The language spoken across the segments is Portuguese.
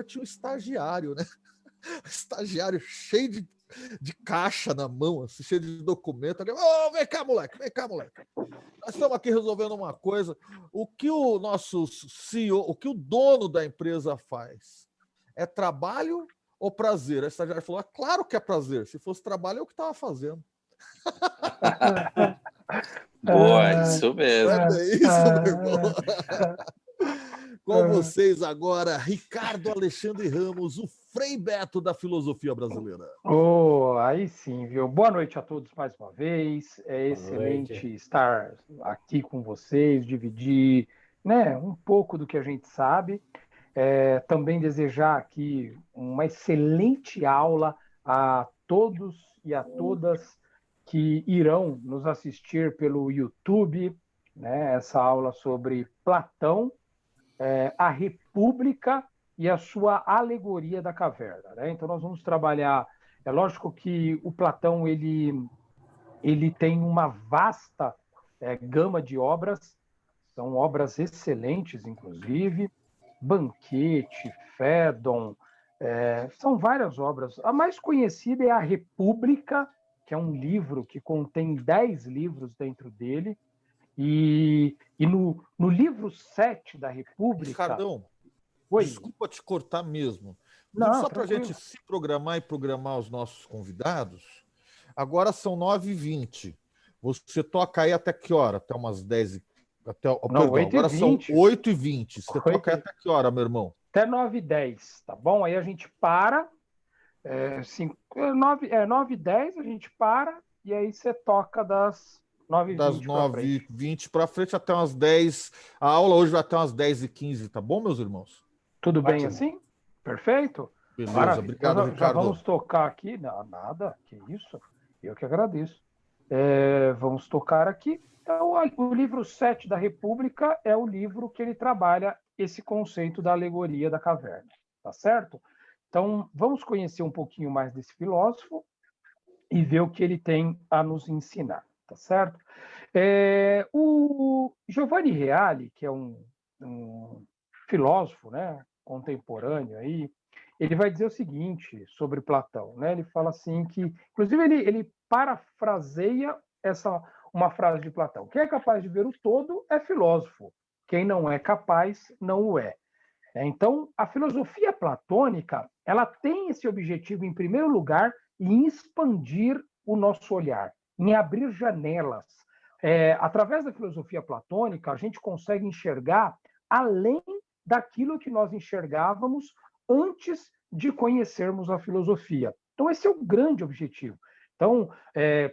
tinha um estagiário, né? Estagiário cheio de caixa na mão, assim, cheio de documento. Ô, vem cá, moleque, vem cá, moleque. Nós estamos aqui resolvendo uma coisa. O que o nosso CEO, o que o dono da empresa faz? É trabalho ou prazer? A estagiária falou: claro que é prazer. Se fosse trabalho, é o que estava fazendo. Boa, isso mesmo. É bem isso, meu irmão. Com vocês agora, Ricardo Alexandre Ramos, o Frei Beto da filosofia brasileira. Aí sim, viu? Boa noite a todos mais uma vez. É excelente estar aqui com vocês, dividir, né, um pouco do que a gente sabe. Também desejar aqui uma excelente aula a todos e a todas que irão nos assistir pelo YouTube, né? Essa aula sobre Platão, a República e a sua alegoria da caverna, né? Então nós vamos trabalhar. É lógico que o Platão ele tem uma vasta gama de obras, são obras excelentes, inclusive. Banquete, Fédon, são várias obras. A mais conhecida é a República, que é um livro que contém 10 livros dentro dele, e no livro 7 da República... Ricardão, Oi. desculpa te cortar mesmo. Não, só para a gente se programar e programar os nossos convidados, agora são 9h20. Você toca aí até que hora? Até umas 10 Não, agora 8h20. são 8h20. Você toca aí até que hora, meu irmão? Até 9h10, tá bom? Aí a gente para, 9h10 a gente para, e aí você toca das 9h20 das 9h20 para frente até umas 10. A aula hoje vai até umas 10h15, tá bom, meus irmãos? Tudo bem assim? Perfeito? Beleza, Maravilha. obrigado, Então, já Ricardo. vamos tocar aqui. Não, nada, que isso. Eu que agradeço. Vamos tocar aqui. Então, o livro 7 da República é o livro que ele trabalha esse conceito da alegoria da caverna. Tá certo? Então, vamos conhecer um pouquinho mais desse filósofo e ver o que ele tem a nos ensinar. Tá certo? O Giovanni Reale, que é um filósofo, né, contemporâneo aí, ele vai dizer o seguinte sobre Platão, né? Ele fala assim que, inclusive, ele parafraseia uma frase de Platão: quem é capaz de ver o todo é filósofo, quem não é capaz não o é. Então, a filosofia platônica, ela tem esse objetivo, em primeiro lugar, em expandir o nosso olhar, em abrir janelas. Através da filosofia platônica, a gente consegue enxergar além daquilo que nós enxergávamos antes de conhecermos a filosofia. Então, esse é o grande objetivo. Então,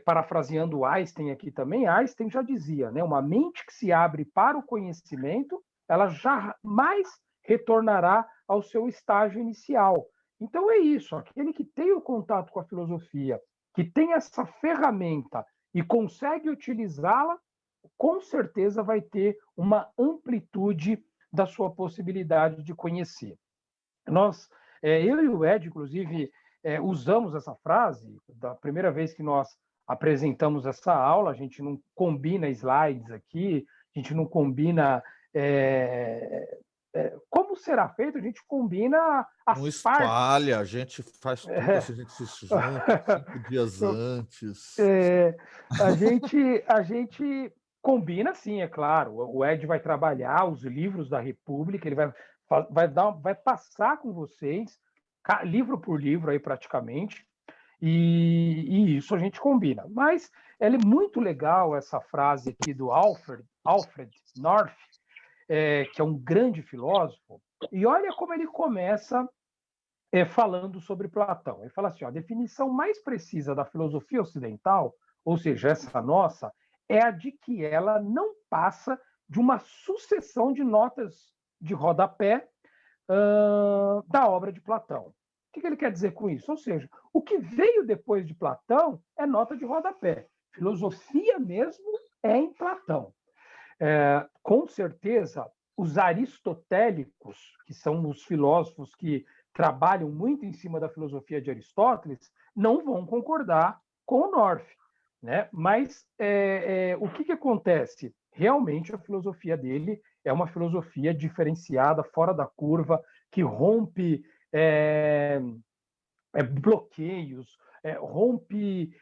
parafraseando Einstein aqui também, Einstein já dizia, né, uma mente que se abre para o conhecimento, ela jamais retornará ao seu estágio inicial. Então, é isso. Aquele que tem o contato com a filosofia, que tem essa ferramenta e consegue utilizá-la, com certeza vai ter uma amplitude da sua possibilidade de conhecer. Eu e o Ed, inclusive, usamos essa frase da primeira vez que nós apresentamos essa aula. A gente não combina slides aqui, a gente não combina como será feito, a gente combina as não espalha, a gente faz tudo, assim, a gente se junta 5 dias antes. A gente combina, sim, é claro. O Ed vai trabalhar os livros da República, ele vai passar com vocês, livro por livro, aí praticamente, e isso a gente combina. Mas é muito legal essa frase aqui do Alfred North, que é um grande filósofo, e olha como ele começa falando sobre Platão. Ele fala assim: a definição mais precisa da filosofia ocidental, ou seja, essa nossa, é a de que ela não passa de uma sucessão de notas de rodapé da obra de Platão. O que ele quer dizer com isso? Ou seja, o que veio depois de Platão é nota de rodapé. Filosofia mesmo é em Platão. Com certeza, os aristotélicos, que são os filósofos que trabalham muito em cima da filosofia de Aristóteles, não vão concordar com o North, né? Mas o que acontece? Realmente a filosofia dele é uma filosofia diferenciada, fora da curva, que rompe bloqueios, rompe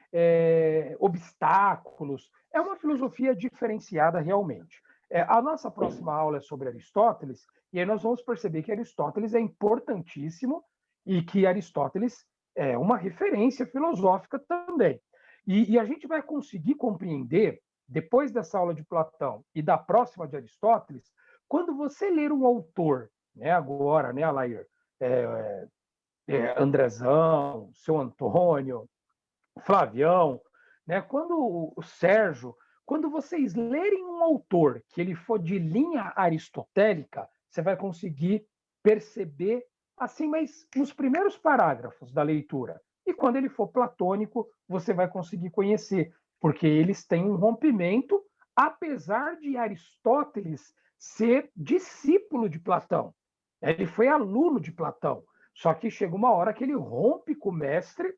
obstáculos. É uma filosofia diferenciada realmente. A nossa próxima aula é sobre Aristóteles, e aí nós vamos perceber que Aristóteles é importantíssimo e que Aristóteles é uma referência filosófica também. E a gente vai conseguir compreender, depois dessa aula de Platão e da próxima de Aristóteles, quando você ler um autor, né, agora, né, Alair, Andrezão, seu Antônio, Flavião, né? Quando o Sérgio, quando vocês lerem um autor que ele for de linha aristotélica, você vai conseguir perceber assim, mas nos primeiros parágrafos da leitura. E quando ele for platônico, você vai conseguir conhecer, porque eles têm um rompimento, apesar de Aristóteles ser discípulo de Platão. Ele foi aluno de Platão. Só que chega uma hora que ele rompe com o mestre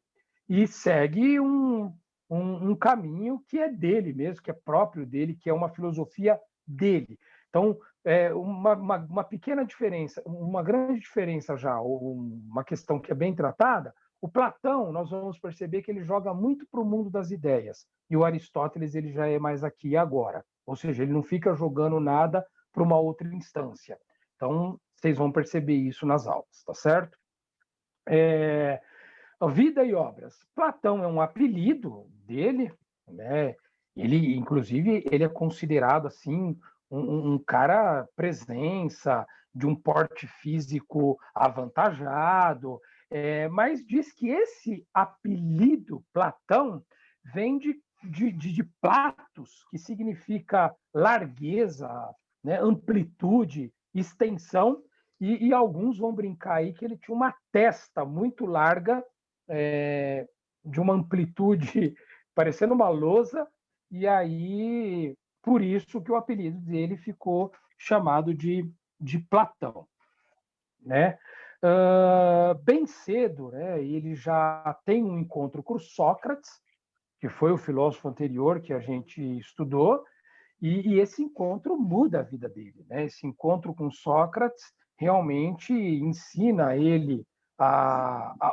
e segue um caminho que é dele mesmo, que é próprio dele, que é uma filosofia dele. Então, uma pequena diferença, uma grande diferença já, uma questão que é bem tratada, o Platão, nós vamos perceber que ele joga muito para o mundo das ideias, e o Aristóteles ele já é mais aqui e agora, ou seja, ele não fica jogando nada para uma outra instância. Então, vocês vão perceber isso nas aulas, tá certo? Vida e obras. Platão é um apelido dele, né? Ele, inclusive, ele é considerado assim um cara presença, de um porte físico avantajado, mas diz que esse apelido Platão vem de Platos, que significa largueza, né? Amplitude, extensão, e alguns vão brincar aí que ele tinha uma testa muito larga, de uma amplitude parecendo uma lousa, e aí por isso que o apelido dele ficou chamado de Platão, né? Bem cedo, né, ele já tem um encontro com Sócrates, que foi o filósofo anterior que a gente estudou, e esse encontro muda a vida dele, né? Esse encontro com Sócrates realmente ensina ele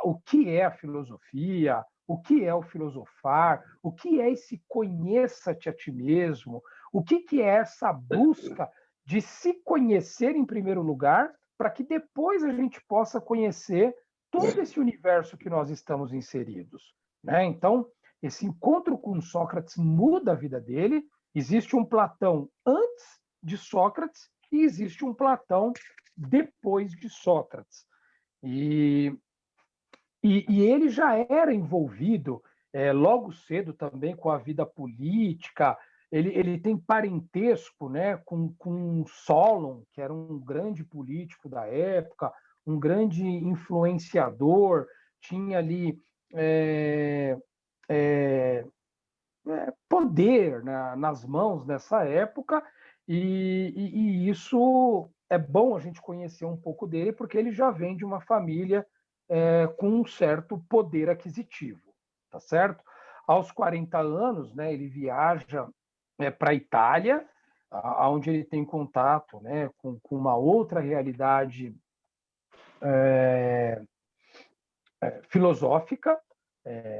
o que é a filosofia, o que é o filosofar, o que é esse conheça-te a ti mesmo, o que é essa busca de se conhecer em primeiro lugar, para que depois a gente possa conhecer todo esse universo que nós estamos inseridos, né? Então, esse encontro com Sócrates muda a vida dele. Existe um Platão antes de Sócrates e existe um Platão depois de Sócrates. E ele já era envolvido logo cedo também com a vida política. Ele tem parentesco, né, com Solon, que era um grande político da época, um grande influenciador, tinha ali poder, né, nas mãos nessa época, e isso é bom a gente conhecer um pouco dele, porque ele já vem de uma família com um certo poder aquisitivo, tá certo? Aos 40 anos, né, ele viaja para a Itália, onde ele tem contato, né, com uma outra realidade filosófica.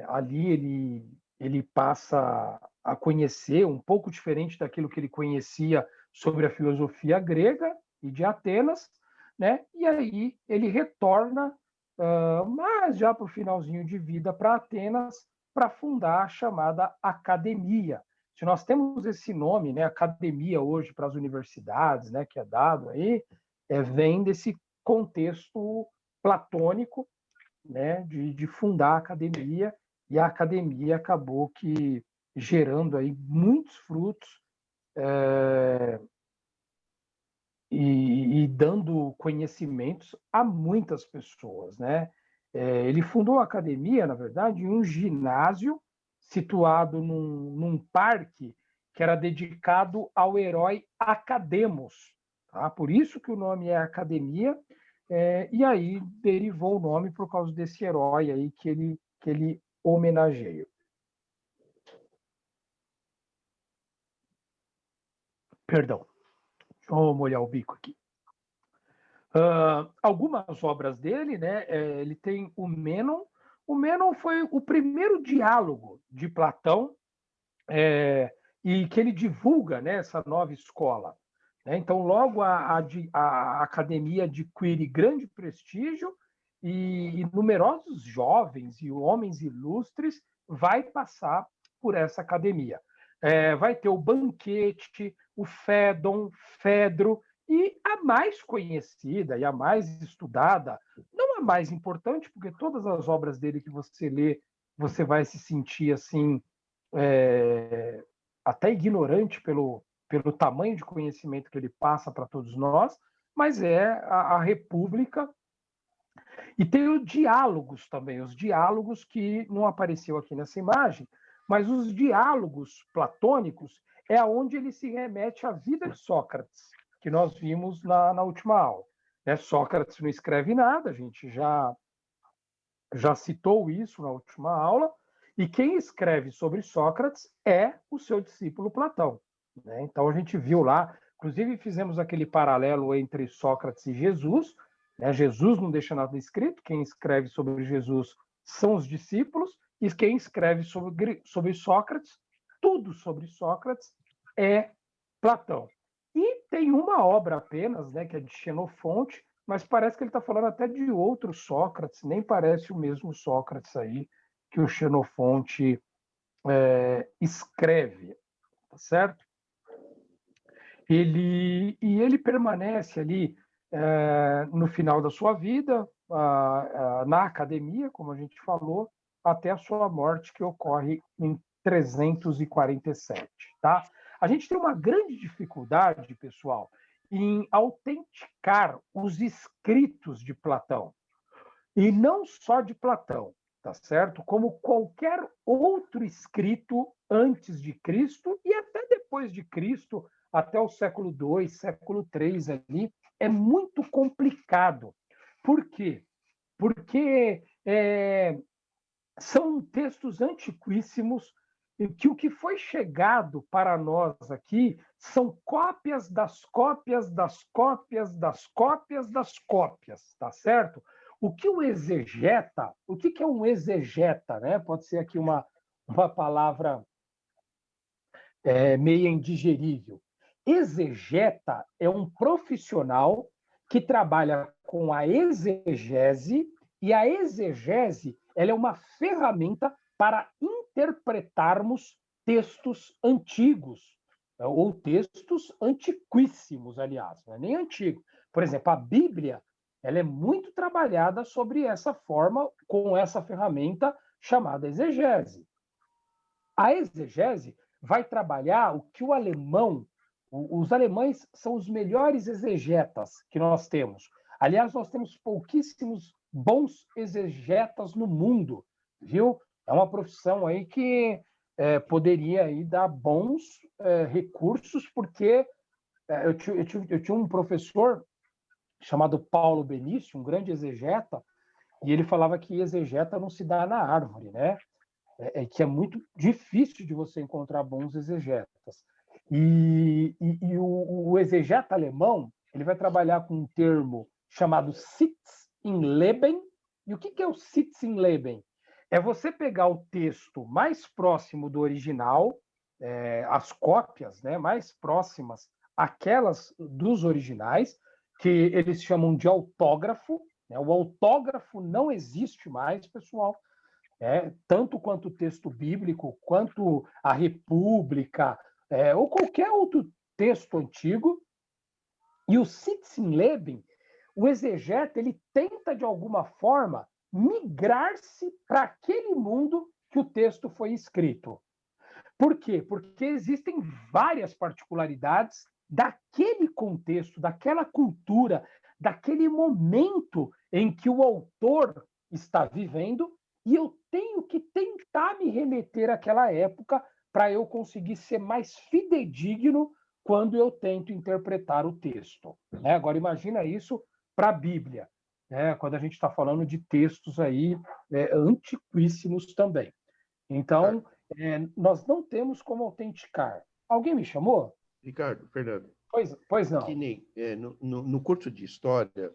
Ali ele passa a conhecer um pouco diferente daquilo que ele conhecia sobre a filosofia grega e de Atenas, né? E aí ele retorna, mas já para o finalzinho de vida, para Atenas, para fundar a chamada academia. Se nós temos esse nome, né, academia hoje para as universidades, né, que é dado aí, vem desse contexto platônico, né, de fundar a academia, e a academia acabou que gerando aí muitos frutos, e dando conhecimentos a muitas pessoas, né? Ele fundou a academia, na verdade, em um ginásio situado num parque que era dedicado ao herói Academos, tá? Por isso que o nome é academia, e aí derivou o nome por causa desse herói aí que ele homenageia. Perdão, deixa eu molhar o bico aqui. Algumas obras dele, né? Ele tem o Mênon. O Mênon foi o primeiro diálogo de Platão, e que ele divulga, né, essa nova escola. Né? Então, logo a academia adquire grande prestígio e numerosos jovens e homens ilustres vai passar por essa academia. Vai ter o Banquete, o Fédon, Fedro, e a mais conhecida e a mais estudada, não a mais importante, porque todas as obras dele que você lê, você vai se sentir assim, até ignorante pelo tamanho de conhecimento que ele passa para todos nós, mas é a República. E tem os diálogos também, os diálogos que não apareceu aqui nessa imagem, mas os diálogos platônicos é onde ele se remete à vida de Sócrates, que nós vimos na última aula. Sócrates não escreve nada, a gente já citou isso na última aula, e quem escreve sobre Sócrates é o seu discípulo Platão. Né? Então a gente viu lá, inclusive fizemos aquele paralelo entre Sócrates e Jesus. Né? Jesus não deixa nada escrito, quem escreve sobre Jesus são os discípulos, e quem escreve sobre Sócrates, tudo sobre Sócrates, é Platão. E tem uma obra apenas, né, que é de Xenofonte, mas parece que ele está falando até de outro Sócrates, nem parece o mesmo Sócrates aí que o Xenofonte escreve, tá certo? Ele permanece ali no final da sua vida, na academia, como a gente falou, até a sua morte, que ocorre em 347, tá? A gente tem uma grande dificuldade, pessoal, em autenticar os escritos de Platão. E não só de Platão, tá certo? Como qualquer outro escrito antes de Cristo e até depois de Cristo, até o século II, século III ali, é muito complicado. Por quê? Porque são textos antiquíssimos que o que foi chegado para nós aqui são cópias das cópias das cópias das cópias das cópias, tá certo? O que o exegeta, o que é um exegeta, né? Pode ser aqui uma palavra meio indigerível. Exegeta é um profissional que trabalha com a exegese, e a exegese ela é uma ferramenta para interpretarmos textos antigos, ou textos antiquíssimos, aliás, não é nem antigo. Por exemplo, a Bíblia ela é muito trabalhada sobre essa forma, com essa ferramenta chamada exegese. A exegese vai trabalhar o que o alemão, os alemães são os melhores exegetas que nós temos. Aliás, nós temos pouquíssimos bons exegetas no mundo, viu? É uma profissão aí que poderia aí dar bons recursos, porque eu tinha um professor chamado Paulo Benício, um grande exegeta, e ele falava que exegeta não se dá na árvore, né? Que é muito difícil de você encontrar bons exegetas. E o exegeta alemão ele vai trabalhar com um termo chamado Sitz im Leben. E o que é o Sitz im Leben? É você pegar o texto mais próximo do original, as cópias, né, mais próximas àquelas dos originais, que eles chamam de autógrafo. Né? O autógrafo não existe mais, pessoal. Tanto quanto o texto bíblico, quanto a República, ou qualquer outro texto antigo. E o Sitz im Leben, o exegeta, ele tenta, de alguma forma, migrar-se para aquele mundo que o texto foi escrito. Por quê? Porque existem várias particularidades daquele contexto, daquela cultura, daquele momento em que o autor está vivendo, e eu tenho que tentar me remeter àquela época para eu conseguir ser mais fidedigno quando eu tento interpretar o texto. Agora, imagina isso para a Bíblia, quando a gente está falando de textos aí antiquíssimos também. Então, nós não temos como autenticar. Alguém me chamou? Ricardo, Fernando. Pois não. Que nem, no curso de história,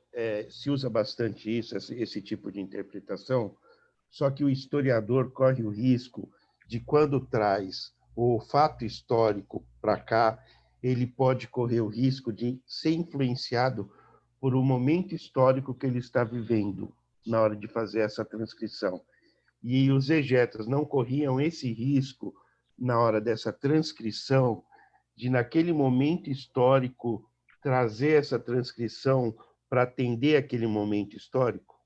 se usa bastante isso, esse tipo de interpretação, só que o historiador corre o risco de, quando traz o fato histórico para cá, ele pode correr o risco de ser influenciado por um momento histórico que ele está vivendo na hora de fazer essa transcrição. E os exegetas não corriam esse risco na hora dessa transcrição, de, naquele momento histórico, trazer essa transcrição para atender aquele momento histórico?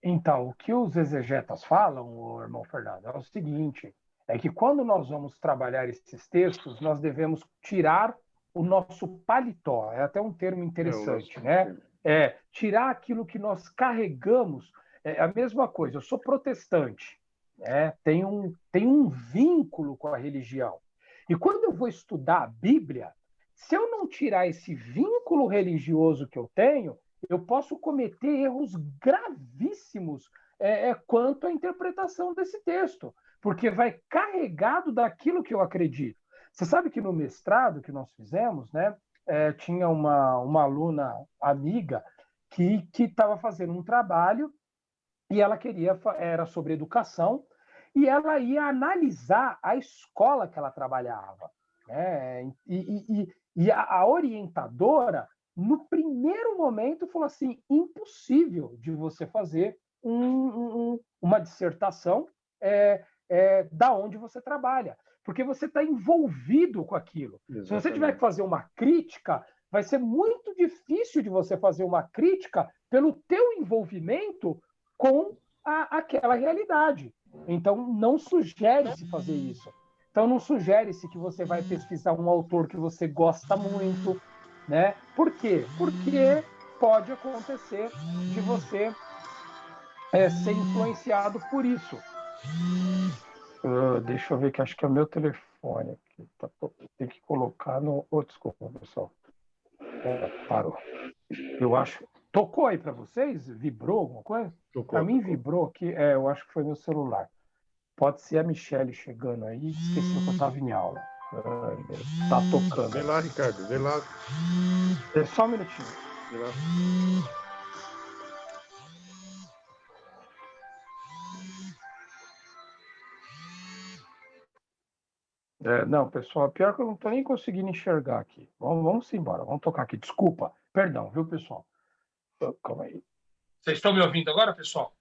Então, o que os exegetas falam, irmão Fernando, é o seguinte, é que quando nós vamos trabalhar esses textos, nós devemos tirar o nosso paletó, é até um termo interessante, né? Tirar aquilo que nós carregamos, é a mesma coisa, eu sou protestante, né? Tem um vínculo com a religião. E quando eu vou estudar a Bíblia, se eu não tirar esse vínculo religioso que eu tenho, eu posso cometer erros gravíssimos quanto à interpretação desse texto, porque vai carregado daquilo que eu acredito. Você sabe que no mestrado que nós fizemos, né, tinha uma aluna amiga que estava fazendo um trabalho e ela era sobre educação, e ela ia analisar a escola que ela trabalhava, né? E a orientadora, no primeiro momento, falou assim: impossível de você fazer uma dissertação da onde você trabalha, porque você está envolvido com aquilo. Exatamente. Se você tiver que fazer uma crítica, vai ser muito difícil de você fazer uma crítica pelo teu envolvimento com aquela realidade. Então, não sugere-se fazer isso. Então, não sugere-se que você vai pesquisar um autor que você gosta muito, né? Por quê? Porque pode acontecer de você ser influenciado por isso. Deixa eu ver, que acho que é o meu telefone aqui. Tem que colocar no... desculpa, pessoal. Parou. Eu acho... Tocou aí para vocês? Vibrou alguma coisa? Para mim vibrou aqui. Eu acho que foi meu celular. Pode ser a Michelle chegando aí. Esqueci que eu estava em aula. Tá tocando. Vê lá, Ricardo. Vê lá. Só um minutinho. Vê lá. Não, pessoal, pior que eu não estou nem conseguindo enxergar aqui. Vamos embora, vamos tocar aqui. Desculpa, perdão, viu, pessoal? Calma aí. Vocês estão me ouvindo agora, pessoal?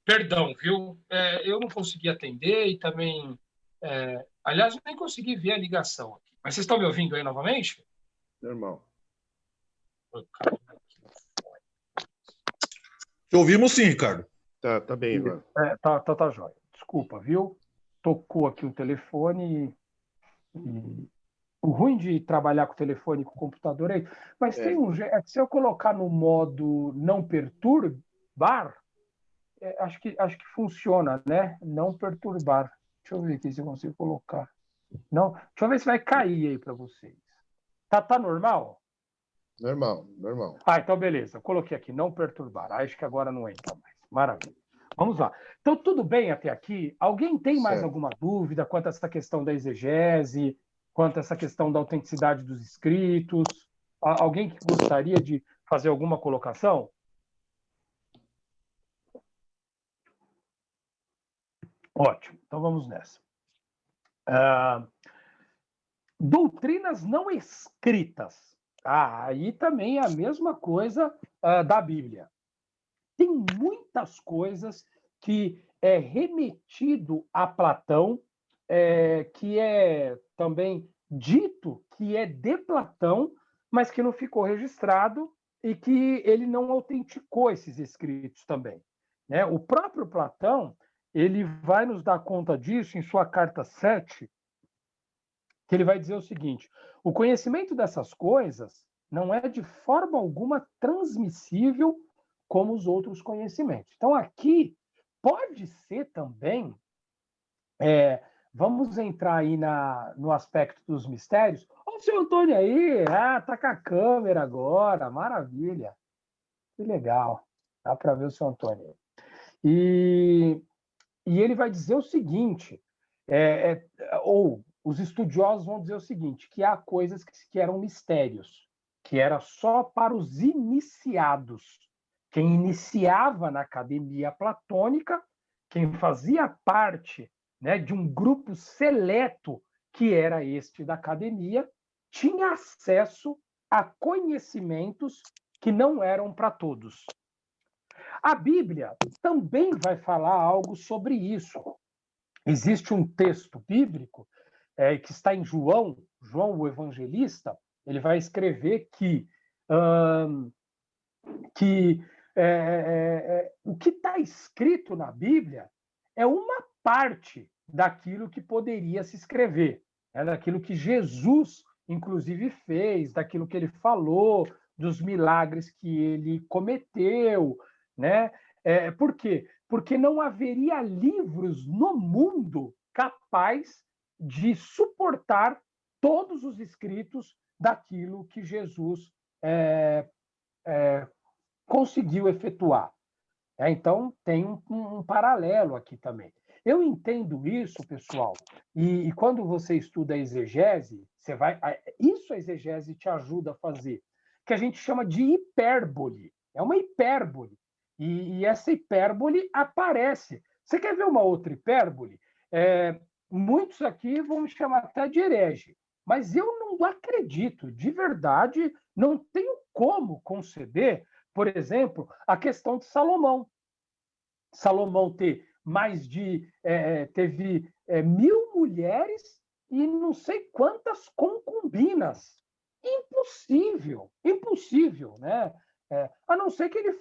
Perdão, viu? Eu não consegui atender e também... aliás, eu nem consegui ver a ligação aqui. Mas vocês estão me ouvindo aí novamente? Normal. Te ouvimos sim, Ricardo. Tá bem, Ivan. Tá jóia. Desculpa, viu? Tocou aqui o telefone e o ruim de trabalhar com o telefone e com o computador é... Mas tem um jeito... Se eu colocar no modo não perturbar, acho que funciona, né? Não perturbar. Deixa eu ver aqui se eu consigo colocar. Não, deixa eu ver se vai cair aí para vocês. Tá normal? Normal. Então beleza. Eu coloquei aqui, não perturbar. Acho que agora não entra mais. Maravilha. Vamos lá. Então, tudo bem até aqui? Alguém tem mais alguma dúvida quanto a essa questão da exegese, quanto a essa questão da autenticidade dos escritos? Alguém que gostaria de fazer alguma colocação? Ótimo. Então, vamos nessa. Doutrinas não escritas. Aí também é a mesma coisa da Bíblia. Tem muitas coisas que é remetido a Platão, que é também dito que é de Platão, mas que não ficou registrado e que ele não autenticou esses escritos também, né? O próprio Platão, ele vai nos dar conta disso em sua carta 7, que ele vai dizer o seguinte: o conhecimento dessas coisas não é de forma alguma transmissível como os outros conhecimentos. Então, aqui pode ser também, vamos entrar aí no aspecto dos mistérios. Olha o seu Antônio aí, tá com a câmera agora, maravilha, que legal, dá para ver o seu Antônio. E ele vai dizer o seguinte, ou os estudiosos vão dizer o seguinte, que há coisas que eram mistérios, que era só para os iniciados. Quem iniciava na academia platônica, quem fazia parte, né, de um grupo seleto, que era este da academia, tinha acesso a conhecimentos que não eram para todos. A Bíblia também vai falar algo sobre isso. Existe um texto bíblico que está em João o Evangelista. Ele vai escrever que o que está escrito na Bíblia é uma parte daquilo que poderia se escrever, daquilo que Jesus, inclusive, fez, daquilo que ele falou, dos milagres que ele cometeu, né? Por quê? Porque não haveria livros no mundo capaz de suportar todos os escritos daquilo que Jesus conseguiu efetuar. Então, tem um paralelo aqui também. Eu entendo isso, pessoal, e quando você estuda a exegese, isso a exegese te ajuda a fazer, que a gente chama de hipérbole. É uma hipérbole. E essa hipérbole aparece. Você quer ver uma outra hipérbole? Muitos aqui vão me chamar até de herege, mas eu não acredito, de verdade, não tenho como conceder, por exemplo, a questão de Salomão. Salomão teve 1.000 mulheres e não sei quantas concubinas. Impossível, impossível, né? A não ser que ele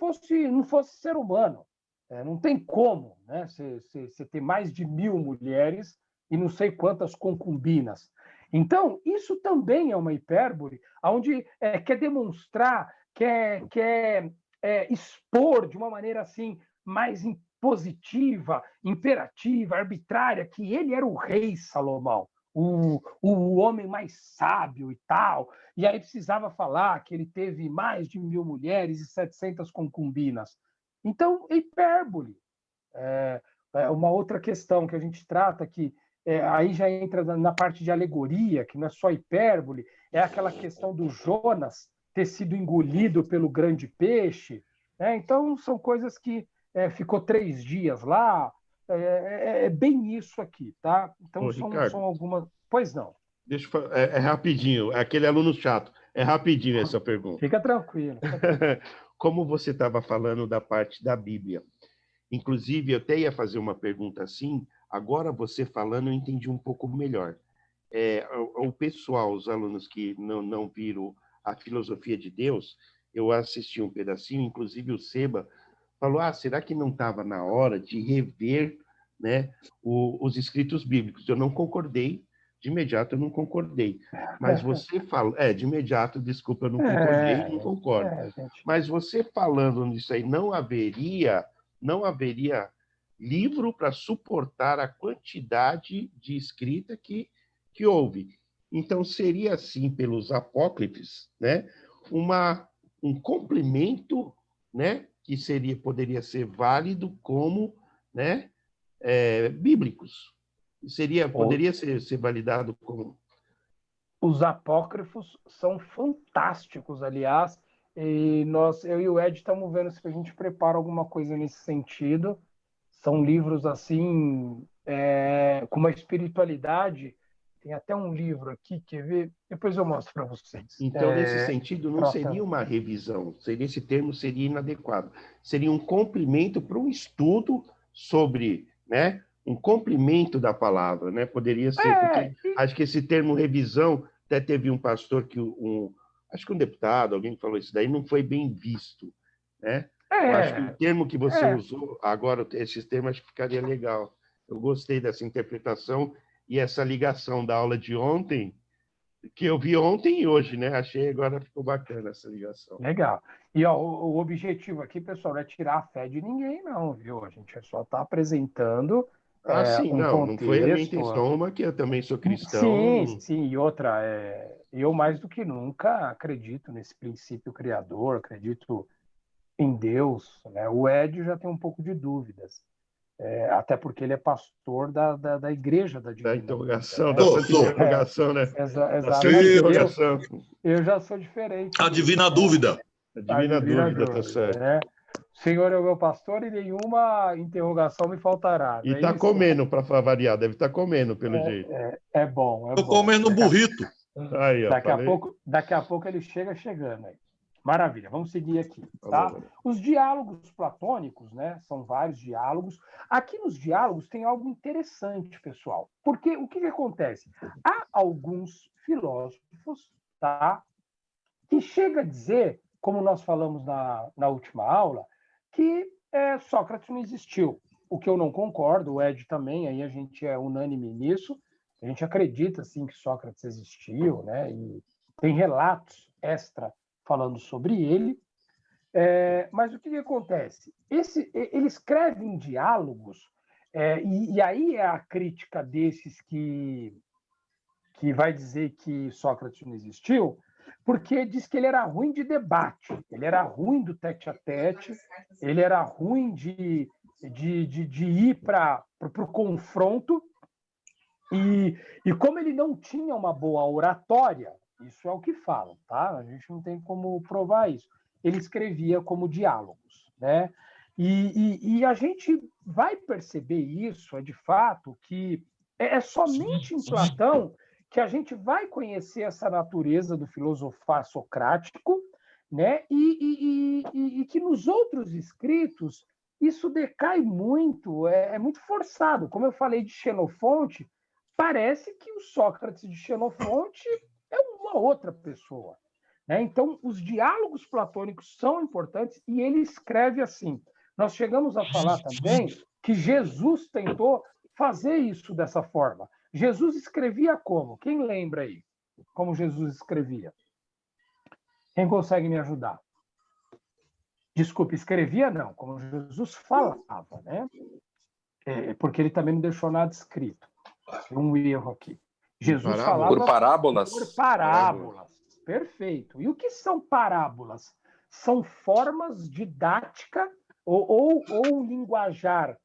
não fosse ser humano. Não tem como, né? Você ter mais de 1.000 mulheres e não sei quantas concubinas. Então, isso também é uma hipérbole, onde quer demonstrar, quer expor de uma maneira assim mais positiva, imperativa, arbitrária, que ele era o rei Salomão, o homem mais sábio e tal. E aí precisava falar que ele teve mais de 1.000 mulheres e 700 concubinas. Então, hipérbole. Uma outra questão que a gente trata, que aí já entra na parte de alegoria, que não é só hipérbole, é aquela questão do Jonas ter sido engolido pelo grande peixe. Então, são coisas que ficou 3 dias lá. É bem isso aqui, tá? Então, são algumas... Pois não. Deixa eu rapidinho, aquele aluno chato. É rapidinho essa pergunta. Fica tranquilo. Como você estava falando da parte da Bíblia, inclusive eu até ia fazer uma pergunta assim, agora você falando eu entendi um pouco melhor. O pessoal, os alunos que não viram a filosofia de Deus, eu assisti um pedacinho, inclusive o Seba falou, será que não estava na hora de rever, né, os escritos bíblicos? Eu não concordei, de imediato eu não concordei. Mas você fala, de imediato, desculpa, eu não concordei, não concordo. Mas você falando nisso aí, não haveria livro para suportar a quantidade de escrita que houve. Então, seria assim, pelos apócrifos, né, um complemento, né, que poderia ser válido como, né, bíblicos. Poderia ser validado como... Os apócrifos são fantásticos, aliás, e eu e o Ed estamos vendo se a gente prepara alguma coisa nesse sentido. São livros assim com uma espiritualidade. Tem até um livro aqui, quer ver? Depois eu mostro para vocês. Então, nesse sentido, não seria uma revisão, esse termo seria inadequado. Seria um complemento para um estudo sobre, né, um complemento da palavra, né? Poderia ser, porque acho que esse termo revisão, até teve um pastor acho que um deputado, alguém que falou isso daí, não foi bem visto, né? Eu acho que o termo que você usou agora, esses termos, acho que ficaria legal. Eu gostei dessa interpretação e essa ligação da aula de ontem, que eu vi ontem e hoje, né? Achei, agora ficou bacana essa ligação. Legal. E o objetivo aqui, pessoal, não é tirar a fé de ninguém, não, viu? A gente só está apresentando sim, não foi a minha intenção, que eu também sou cristão. Sim. E outra, eu mais do que nunca acredito nesse princípio criador, acredito em Deus, né? O Ed já tem um pouco de dúvidas. Até porque ele é pastor da igreja da Divina Da interrogação, Dúvida, da né? santa interrogação, né? Exatamente. Interrogação. Eu já sou diferente. A divina dúvida. A divina dúvida, tá certo. Né? O Senhor é o meu pastor e nenhuma interrogação me faltará. E está comendo, para variar, deve estar comendo, pelo jeito. É bom. Tô comendo um burrito. Aí, ó, daqui a pouco ele chegando aí. Maravilha, vamos seguir aqui. Tá? Os diálogos platônicos, né, são vários diálogos. Aqui nos diálogos tem algo interessante, pessoal. Porque o que acontece? Há alguns filósofos, tá, que chega a dizer, como nós falamos na última aula, que Sócrates não existiu. O que eu não concordo, o Ed também, aí a gente é unânime nisso. A gente acredita, sim, que Sócrates existiu, né, e tem relatos extra falando sobre ele, mas o que acontece? Ele escreve em diálogos, e aí é a crítica desses que vai dizer que Sócrates não existiu, porque diz que ele era ruim de debate, ele era ruim do tete-a-tete, ele era ruim de ir para o confronto, e como ele não tinha uma boa oratória, isso é o que falam, tá? A gente não tem como provar isso. Ele escrevia como diálogos, né? E a gente vai perceber isso, de fato, que é somente em Platão que a gente vai conhecer essa natureza do filosofar socrático, né? E que nos outros escritos isso decai muito, é muito forçado. Como eu falei de Xenofonte, parece que o Sócrates de Xenofonte é uma outra pessoa, né? Então, os diálogos platônicos são importantes e ele escreve assim. Nós chegamos a falar também que Jesus tentou fazer isso dessa forma. Jesus escrevia como? Quem lembra aí? Como Jesus escrevia? Quem consegue me ajudar? Desculpe, escrevia não, como Jesus falava, né? Porque ele também não deixou nada escrito. Um erro aqui. Jesus falava por parábolas. Por parábolas. Perfeito. E o que são parábolas? São formas didáticas ou linguajar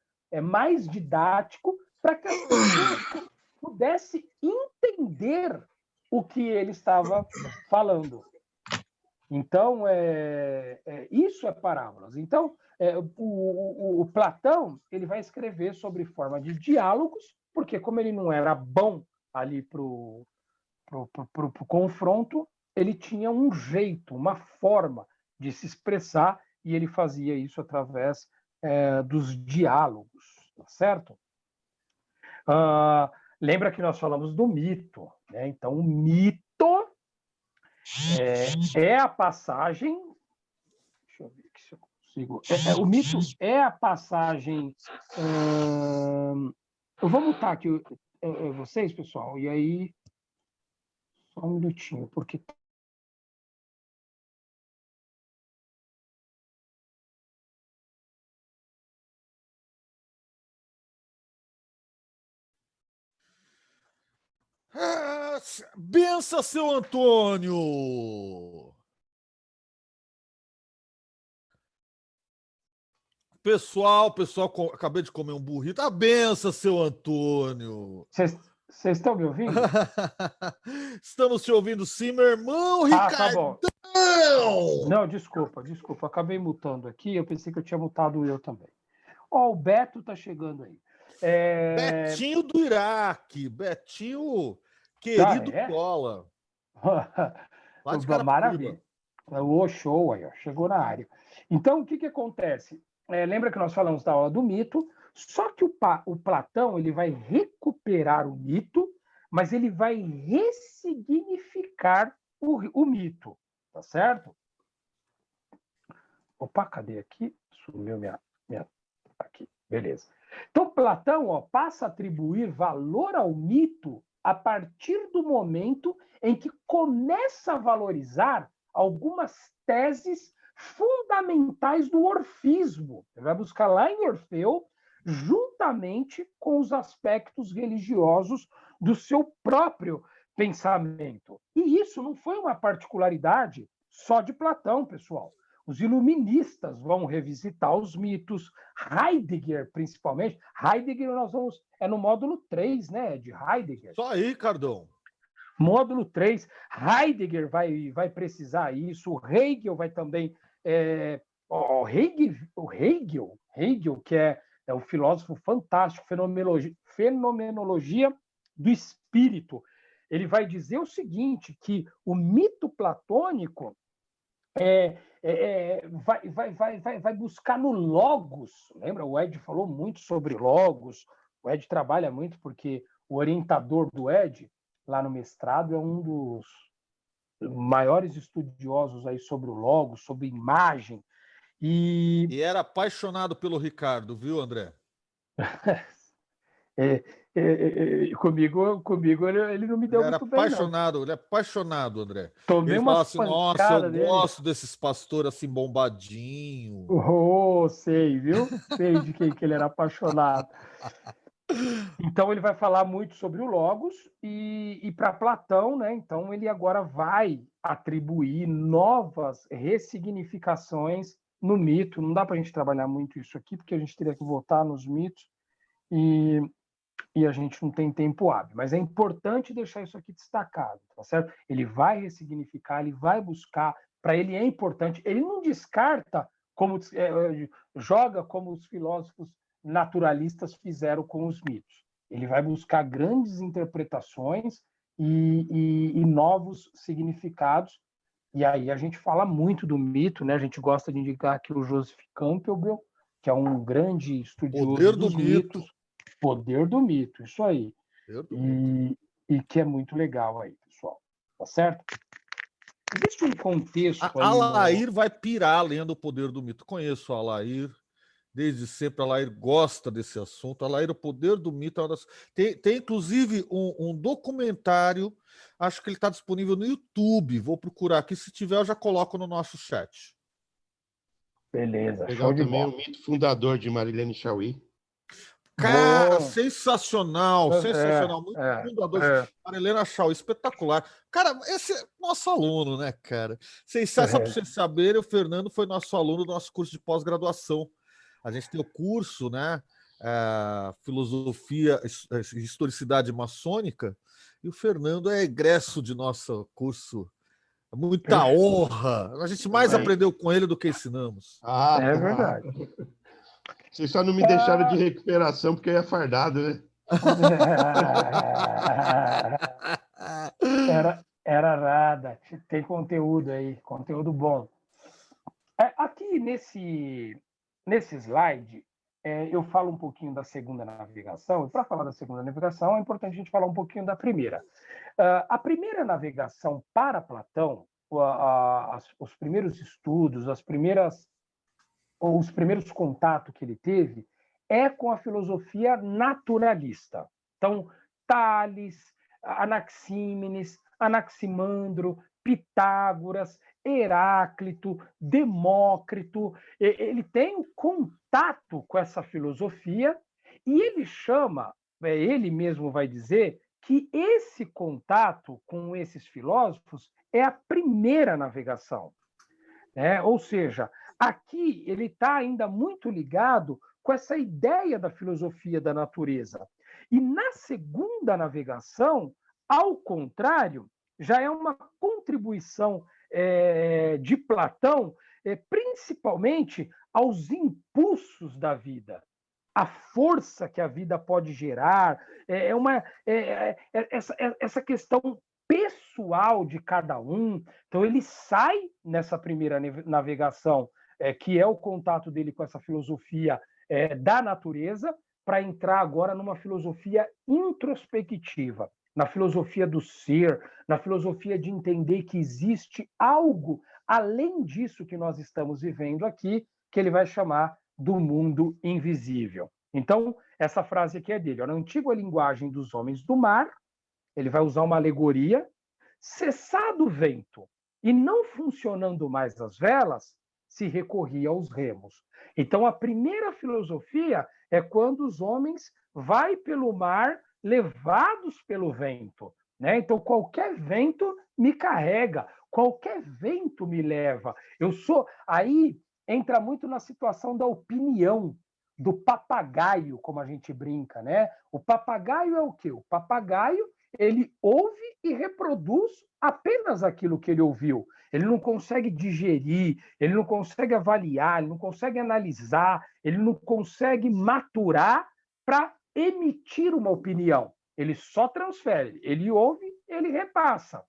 mais didático para que as pessoas pudessem entender o que ele estava falando. Então, isso é parábolas. Então, o Platão ele vai escrever sobre forma de diálogos, porque como ele não era bom ali para o confronto, ele tinha um jeito, uma forma de se expressar, e ele fazia isso através dos diálogos, tá certo? Lembra que nós falamos do mito, né? Então, o mito é a passagem... Deixa eu ver aqui se eu consigo... o mito é a passagem... eu vou mutar aqui vocês, pessoal, e aí... Só um minutinho, porque... Bença, seu Antônio! Pessoal, acabei de comer um burrito. A benção, seu Antônio! Vocês estão me ouvindo? Estamos te ouvindo sim, meu irmão, Ricardão! Tá bom. Não, desculpa. Acabei mutando aqui, eu pensei que eu tinha mutado eu também. O Beto está chegando aí. Betinho do Iraque, Betinho querido Cola. Maravilha. O show aí, ó, chegou na área. Então, o que acontece? Lembra que nós falamos da aula do mito, só que o Platão ele vai recuperar o mito, mas ele vai ressignificar o mito, tá certo? Opa, cadê aqui? Sumiu minha... Aqui, beleza. Então, Platão passa a atribuir valor ao mito a partir do momento em que começa a valorizar algumas teses fundamentais do orfismo. Ele vai buscar lá em Orfeu, juntamente com os aspectos religiosos do seu próprio pensamento. E isso não foi uma particularidade só de Platão, pessoal. Os iluministas vão revisitar os mitos, Heidegger, principalmente. Heidegger, é no módulo 3, né, de Heidegger. Só aí, Cardão. Módulo 3, Heidegger vai precisar isso, o Hegel vai também... Hegel, que é um filósofo fantástico, fenomenologia do espírito. Ele vai dizer o seguinte, que o mito platônico vai buscar no logos. Lembra? O Ed falou muito sobre logos. O Ed trabalha muito porque o orientador do Ed, lá no mestrado, é um dos maiores estudiosos aí sobre o logos, sobre imagem. E era apaixonado pelo Ricardo, viu, André? Comigo ele não me deu muito bem, não. Ele é apaixonado, André. Tomei ele uma fala assim, nossa, eu dele. gosto desses pastores assim, bombadinho. Sei, viu? Sei de quem que ele era apaixonado. Então ele vai falar muito sobre o logos e para Platão, né? Então ele agora vai atribuir novas ressignificações no mito. Não dá para a gente trabalhar muito isso aqui, porque a gente teria que voltar nos mitos e a gente não tem tempo hábil. Mas é importante deixar isso aqui destacado, tá certo? Ele vai ressignificar, ele vai buscar, para ele é importante. Ele não descarta, joga como os filósofos naturalistas fizeram com os mitos. Ele vai buscar grandes interpretações e novos significados. E aí a gente fala muito do mito, né? A gente gosta de indicar aqui o Joseph Campbell, que é um grande estudioso dos mitos. Poder do mito, isso aí. E que é muito legal aí, pessoal. Tá certo? Existe um contexto aí... Alair vai pirar lendo o Poder do Mito. Conheço o Alair. Desde sempre, a Alair gosta desse assunto. A Alair, o Poder do Mito é uma das... Tem inclusive, um documentário, acho que ele está disponível no YouTube. Vou procurar aqui. Se tiver, eu já coloco no nosso chat. Beleza. Legal também o mito fundador de Marilene Chauí. Cara, sensacional, sensacional. Muito fundador. Marilene Chauí, espetacular. Cara, esse é nosso aluno, né, cara? Só para vocês saberem, o Fernando foi nosso aluno do nosso curso de pós-graduação. A gente tem o curso, né? Filosofia, Historicidade Maçônica, e o Fernando é egresso de nosso curso. Muita honra. A gente mais aprendeu com ele do que ensinamos. É verdade. Vocês só não me deixaram de recuperação porque eu ia fardado, né? Era nada. Tem conteúdo aí, conteúdo bom. Aqui nesse slide, eu falo um pouquinho da segunda navegação, e para falar da segunda navegação é importante a gente falar um pouquinho da primeira. A primeira navegação para Platão, os primeiros estudos, os primeiros contatos que ele teve é com a filosofia naturalista. Então, Tales, Anaxímenes, Anaximandro, Pitágoras, Heráclito, Demócrito, ele tem um contato com essa filosofia e ele chama, ele mesmo vai dizer, que esse contato com esses filósofos é a primeira navegação. Ou seja, aqui ele está ainda muito ligado com essa ideia da filosofia da natureza. E na segunda navegação, ao contrário, já é uma contribuição de Platão, principalmente aos impulsos da vida, a força que a vida pode gerar, essa questão pessoal de cada um. Então, ele sai nessa primeira navegação, que é o contato dele com essa filosofia da natureza, para entrar agora numa filosofia introspectiva, na filosofia do ser, na filosofia de entender que existe algo além disso que nós estamos vivendo aqui, que ele vai chamar do mundo invisível. Então, essa frase aqui é dele. Na antiga linguagem dos homens do mar, ele vai usar uma alegoria: cessado o vento e não funcionando mais as velas, se recorria aos remos. Então, a primeira filosofia é quando os homens vão pelo mar levados pelo vento. Então, qualquer vento me carrega. qualquer vento me leva. Aí entra muito na situação da opinião, do papagaio, como a gente brinca, né? O papagaio é o quê? O papagaio, ele ouve e reproduz apenas aquilo que ele ouviu. Ele não consegue digerir, ele não consegue avaliar, ele não consegue analisar, ele não consegue maturar para emitir uma opinião. Ele só transfere, ele ouve, ele repassa.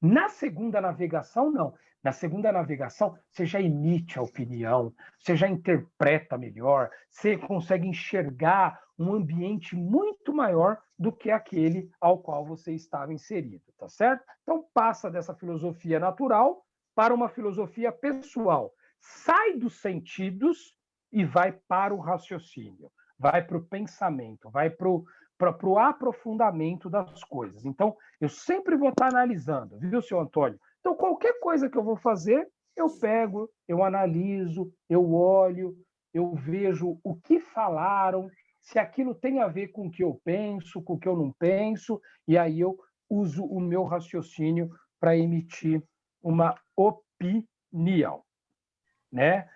Na segunda navegação, não. Na segunda navegação, você já emite a opinião, você já interpreta melhor, você consegue enxergar um ambiente muito maior do que aquele ao qual você estava inserido, tá certo? Então, passa dessa filosofia natural para uma filosofia pessoal. Sai dos sentidos e vai para o raciocínio, vai para o pensamento, vai para o aprofundamento das coisas. Então, eu sempre vou estar analisando, viu, seu Antônio? Então, qualquer coisa que eu vou fazer, eu pego, eu analiso, eu olho, eu vejo o que falaram, se aquilo tem a ver com o que eu penso, com o que eu não penso, e aí eu uso o meu raciocínio para emitir uma opinião, né?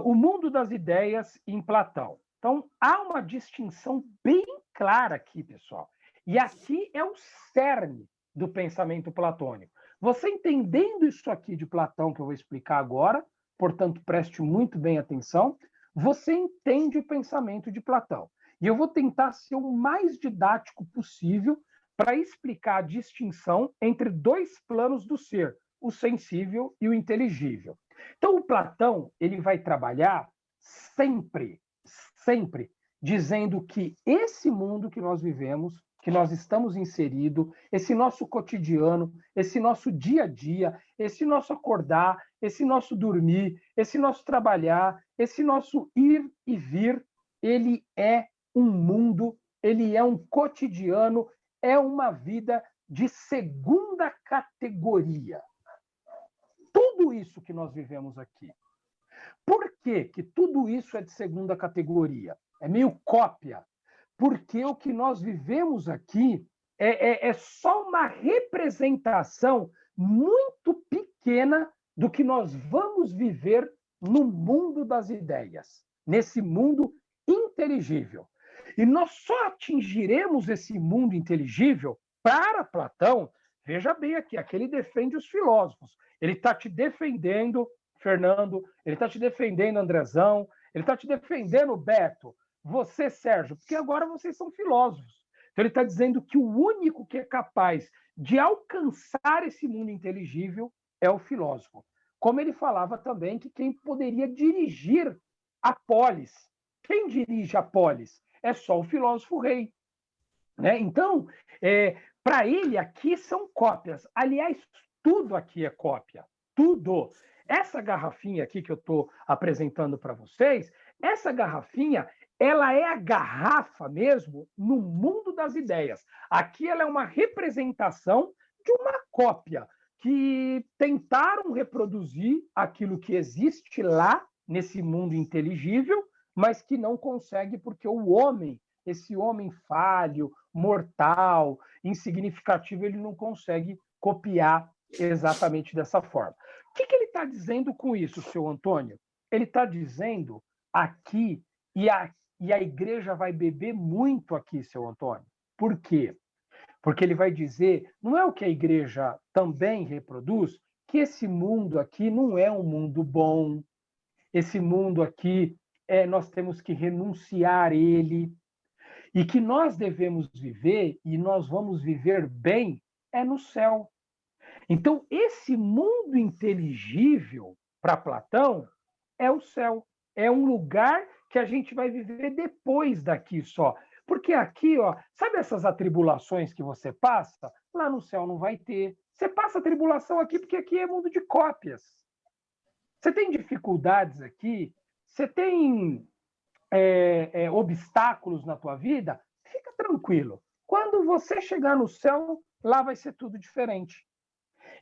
O mundo das ideias em Platão. Então, há uma distinção bem clara aqui, pessoal. E aqui é o cerne do pensamento platônico. Você entendendo isso aqui de Platão, que eu vou explicar agora, portanto, preste muito bem atenção, você entende o pensamento de Platão. E eu vou tentar ser o mais didático possível para explicar a distinção entre dois planos do ser, o sensível e o inteligível. Então, o Platão, ele vai trabalhar sempre dizendo que esse mundo que nós vivemos, que nós estamos inseridos, esse nosso cotidiano, esse nosso dia a dia, esse nosso acordar, esse nosso dormir, esse nosso trabalhar, esse nosso ir e vir, ele é um mundo, ele é um cotidiano, é uma vida de segunda categoria. Tudo isso que nós vivemos aqui. Por que tudo isso é de segunda categoria? É meio cópia. Porque o que nós vivemos aqui é só uma representação muito pequena do que nós vamos viver no mundo das ideias, nesse mundo inteligível. E nós só atingiremos esse mundo inteligível para Platão. Veja bem aqui, ele defende os filósofos. Ele está te defendendo, Fernando, ele está te defendendo, Andrezão, ele está te defendendo, Beto, você, Sérgio, porque agora vocês são filósofos. Então ele está dizendo que o único que é capaz de alcançar esse mundo inteligível é o filósofo. Como ele falava também que quem poderia dirigir a polis. Quem dirige a polis? É só o filósofo rei. Né? Então, para ele, aqui são cópias. Aliás, tudo aqui é cópia. Tudo. Essa garrafinha aqui que eu estou apresentando para vocês, essa garrafinha, ela é a garrafa mesmo no mundo das ideias. Aqui ela é uma representação de uma cópia que tentaram reproduzir aquilo que existe lá nesse mundo inteligível, mas que não consegue porque o homem, esse homem falho, mortal, insignificativo, ele não consegue copiar exatamente dessa forma. O que ele está dizendo com isso, seu Antônio? Ele está dizendo aqui, e a igreja vai beber muito aqui, seu Antônio. Por quê? Porque ele vai dizer, não é o que a igreja também reproduz, que esse mundo aqui não é um mundo bom, esse mundo aqui, nós temos que renunciar a ele, e que nós devemos viver, e nós vamos viver bem, é no céu. Então, esse mundo inteligível, para Platão, é o céu. É um lugar que a gente vai viver depois daqui só. Porque aqui, sabe essas atribulações que você passa? Lá no céu não vai ter. Você passa atribulação aqui porque aqui é mundo de cópias. Você tem dificuldades aqui, você tem obstáculos na tua vida, fica tranquilo. Quando você chegar no céu, lá vai ser tudo diferente.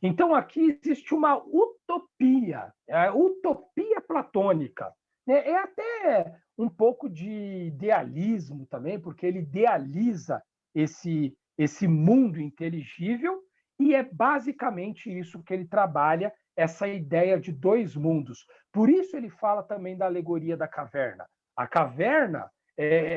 Então, aqui existe uma utopia, a utopia platônica. É até um pouco de idealismo também, porque ele idealiza esse mundo inteligível E é basicamente isso que ele trabalha, essa ideia de dois mundos. Por isso ele fala também da alegoria da caverna. A caverna,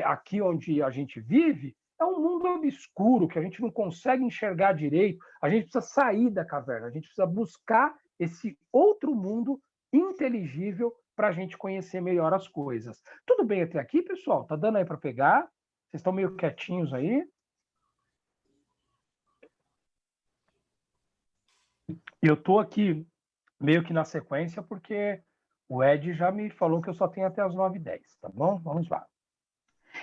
aqui onde a gente vive, é um mundo obscuro, que a gente não consegue enxergar direito. A gente precisa sair da caverna, a gente precisa buscar esse outro mundo inteligível para a gente conhecer melhor as coisas. Tudo bem até aqui, pessoal? Tá dando aí para pegar? Vocês estão meio quietinhos aí? Eu estou aqui meio que na sequência, porque o Ed já me falou que eu só tenho até as 9h10, tá bom? Vamos lá.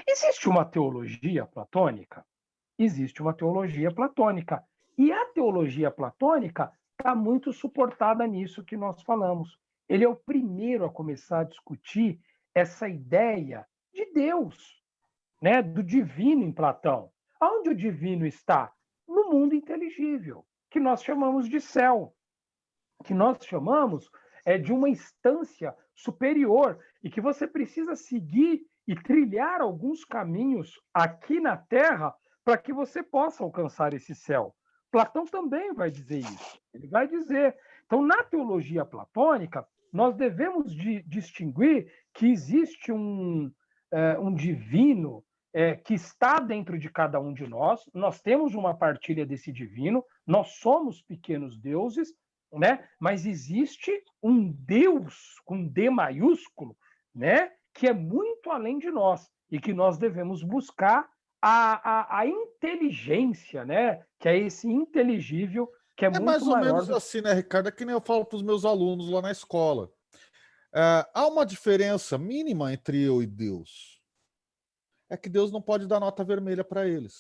Existe uma teologia platônica? Existe uma teologia platônica. E a teologia platônica está muito suportada nisso que nós falamos. Ele é o primeiro a começar a discutir essa ideia de Deus, né? Do divino em Platão. Onde o divino está? No mundo inteligível, que nós chamamos de céu, que nós chamamos de uma instância superior e que você precisa seguir e trilhar alguns caminhos aqui na Terra para que você possa alcançar esse céu. Platão também vai dizer isso. Ele vai dizer. Então, na teologia platônica, nós devemos distinguir que existe um divino que está dentro de cada um de nós. Nós temos uma partilha desse divino. Nós somos pequenos deuses, né? Mas existe um Deus com D maiúsculo, né? Que é muito além de nós e que nós devemos buscar a inteligência, né? Que é esse inteligível que é muito mais ou maior menos assim, né, Ricardo? É que nem eu falo para os meus alunos lá na escola. Há uma diferença mínima entre eu e Deus. É que Deus não pode dar nota vermelha para eles.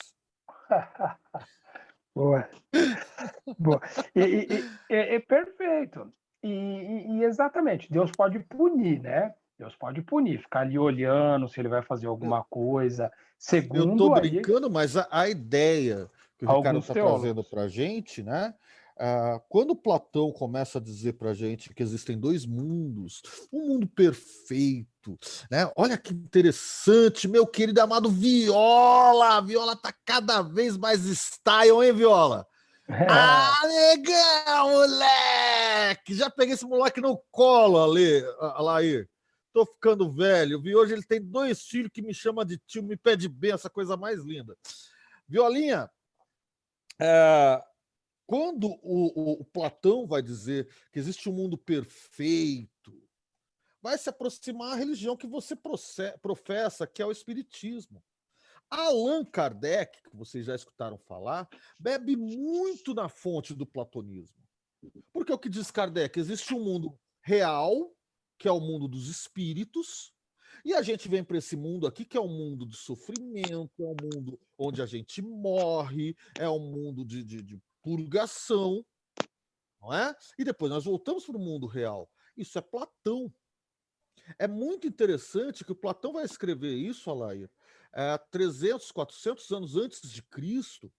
Boa. Boa. É perfeito. E exatamente, Deus pode punir, né? Deus pode punir, ficar ali olhando se ele vai fazer alguma coisa. Eu estou Segundo aí, brincando, mas a ideia que o Ricardo alguns está trazendo teólogos. para a gente, né? Quando Platão começa a dizer para a gente que existem dois mundos, um mundo perfeito, né? Olha que interessante, meu querido amado Viola! A Viola tá cada vez mais style, hein, Viola? Ah, legal, moleque! Já peguei esse moleque no colo, Alair. Tô ficando velho. Vi hoje ele tem 2 filhos que me chama de tio, me pede bem, essa coisa mais linda. Violinha, quando o Platão vai dizer que existe um mundo perfeito, vai se aproximar a religião que você professa, que é o Espiritismo. Allan Kardec, que vocês já escutaram falar, bebe muito na fonte do platonismo. Porque o que diz Kardec? Existe um mundo real, que é o mundo dos espíritos, e a gente vem para esse mundo aqui, que é um mundo de sofrimento, é um mundo onde a gente morre, é um mundo de purgação, não é? E depois nós voltamos para o mundo real. Isso é Platão. É muito interessante que o Platão vai escrever isso, Alair, 300, 400 anos antes de Cristo,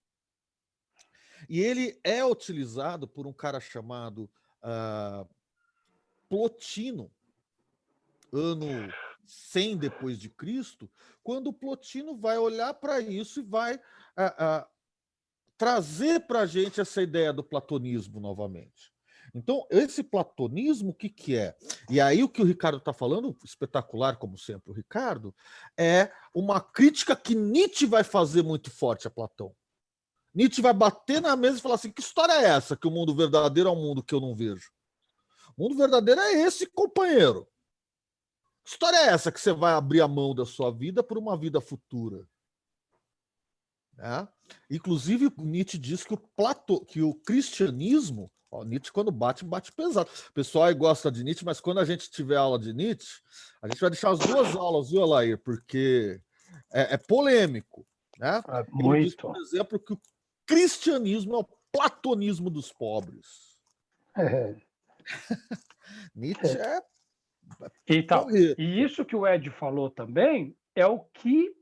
e ele é utilizado por um cara chamado Plotino, ano 100 depois de Cristo, quando o Plotino vai olhar para isso e vai trazer para a gente essa ideia do platonismo novamente. Então, esse platonismo, o que é? E aí o que o Ricardo está falando, espetacular como sempre o Ricardo, é uma crítica que Nietzsche vai fazer muito forte a Platão. Nietzsche vai bater na mesa e falar assim, que história é essa que o mundo verdadeiro é um mundo que eu não vejo? O mundo verdadeiro é esse, companheiro. Que história é essa que você vai abrir a mão da sua vida por uma vida futura? Inclusive, Nietzsche diz que o cristianismo, Nietzsche quando bate pesado. O pessoal aí gosta de Nietzsche, mas quando a gente tiver aula de Nietzsche, a gente vai deixar as 2 aulas, viu, Alair? Porque é polêmico. Né? Muito. Ele diz, por exemplo, que o cristianismo é o platonismo dos pobres. Nietzsche Então, e isso que o Ed falou também é o que